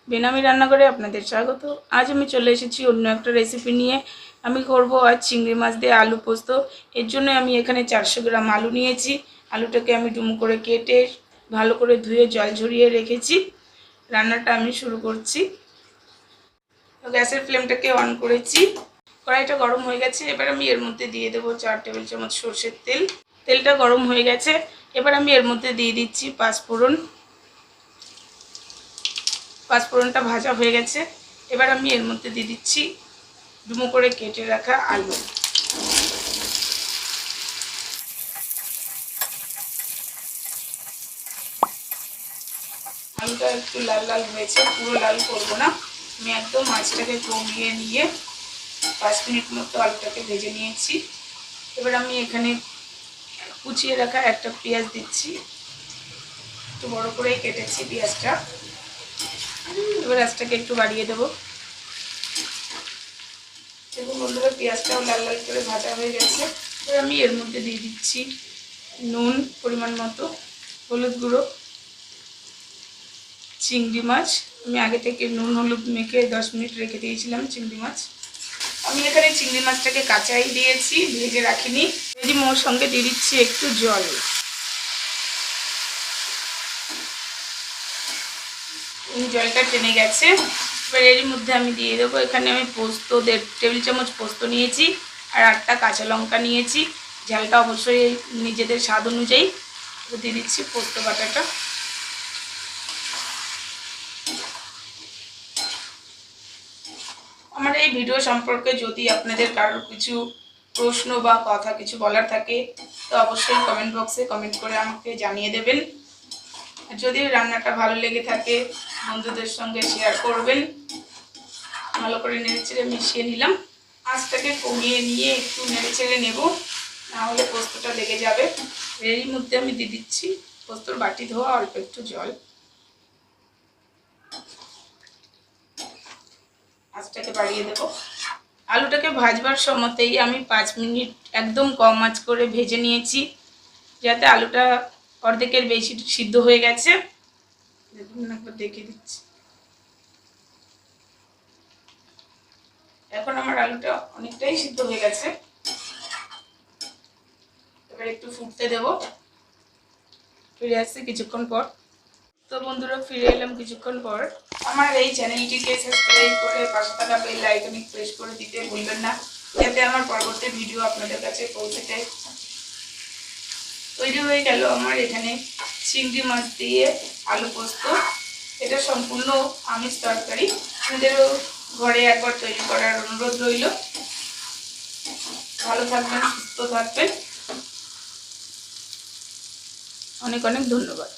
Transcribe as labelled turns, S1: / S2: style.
S1: বেনামি রান্নাঘরে আপনাদের স্বাগত। আজ আমি চলে এসেছি অন্য একটা রেসিপি নিয়ে। আমি করব আজ চিংড়ি মাছ দিয়ে আলু পোস্ত। এর জন্য আমি এখানে 400 গ্রাম আলু নিয়েছি। আলুটাকে আমি ডুমো করে কেটে ভালো করে ধুয়ে জল ঝরিয়ে রেখেছি। রান্নাটা আমি শুরু করছি। তো গ্যাসের ফ্লেমটাকে অন করেছি। কড়াইটা গরম হয়ে গেছে। এবার আমি এর মধ্যে দিয়ে দেবো 4 টেবিল চামচ সরষের তেল। তেলটা গরম হয়ে গেছে। এবার আমি এর মধ্যে দিয়ে দিচ্ছি পাঁচফোড়ন। পাঁচফোড়নটা ভাজা হয়ে গেছে। এবার আমি এর মধ্যে দিয়ে দিচ্ছি ডুমো করে কেটে রাখা আলু। আলুটা একটু লাল লাল হয়েছে, পুরো লাল করব না। আমি একদম মাছটাকে কমিয়ে নিয়ে 5 মিনিট মতো আলুটাকে ভেজে নিয়েছি। এবার আমি এখানে কুচিয়ে রাখা একটা পেঁয়াজ দিচ্ছি। একটু বড় করেই কেটেছি পেঁয়াজটা। এবার আঁচটাকে একটু বাড়িয়ে দেবো। দেখুন বন্ধুরা, পেঁয়াজটাও লাল লাল করে ভাজা হয়ে গেছে। এবার আমি এর মধ্যে দিয়ে দিচ্ছি নুন পরিমাণ মতো, হলুদ গুঁড়ো, চিংড়ি মাছ। আমি আগে থেকে নুন হলুদ মেখে 10 মিনিট রেখে দিয়েছিলাম চিংড়ি মাছ। আমি এখানে চিংড়ি মাছটাকে কাঁচাই দিয়েছি, ভেজে রাখিনি। ভেজে মোর সঙ্গে দিয়ে দিচ্ছি একটু জল। জলটা টেনে গেছে। এবার এর মধ্যে আমি দিয়ে দেবো, এখানে আমি পোস্ত 1.5 টেবিল চামচ পোস্ত নিয়েছি আর 8টা কাঁচা লঙ্কা নিয়েছি। ঝালটা অবশ্যই নিজেদের স্বাদ অনুযায়ী। দিয়ে দিচ্ছি পোস্ত বাটাটা। আমার এই ভিডিও সম্পর্কে যদি আপনাদের কারোর কিছু প্রশ্ন বা কথা কিছু বলার থাকে তো অবশ্যই কমেন্ট বক্সে কমেন্ট করে আমাকে জানিয়ে দেবেন। যদি রান্নাটা ভালো লেগে থাকে বন্ধুদের সঙ্গে শেয়ার করবেন। ভালো করে নেড়েচেড়ে মিশিয়ে নিলাম। আঁচটাকে কমিয়ে নিয়ে একটু নেড়েচেড়ে নেব, নাহলে পোস্তটা লেগে যাবে। এর মধ্যে আমি দিয়ে দিচ্ছি পোস্তর বাটি ধোয়া অল্প একটু জল। আঁচটাকে বাড়িয়ে দেব। আলুটাকে ভাজবার সময়তেই আমি 5 মিনিট একদম কম আঁচ করে ভেজে নিয়েছি, যাতে আলুটা অর্ধেকের বেশি সিদ্ধ হয়ে গেছে। দেখুন, একবার দেখে দিচ্ছি। এখন আমার আলুটা অনেকটাই সিদ্ধ হয়ে গেছে। এবার একটু ফুটতে দেব। ফিরে আসছি কিছুক্ষণ পর। তো বন্ধুরা, ফিরে এলাম কিছুক্ষণ পর। আমার এই চ্যানেলটিকে সাবস্ক্রাইব করে পাশে থাকা বেল আইকনে প্রেস করে দিতে ভুলবেন না, যাতে আমার পরবর্তী ভিডিও আপনাদের কাছে পৌঁছে যায়। তৈরি হয়ে গেল আমার এখানে চিংড়ি মাছ দিয়ে আলু পোস্ত। এটা সম্পূর্ণ আমিষ তরকারি। আপনাদেরও ঘরে একবার তৈরি করার অনুরোধ রইল। ভালো থাকবেন, সুস্থ থাকবেন। অনেক অনেক ধন্যবাদ।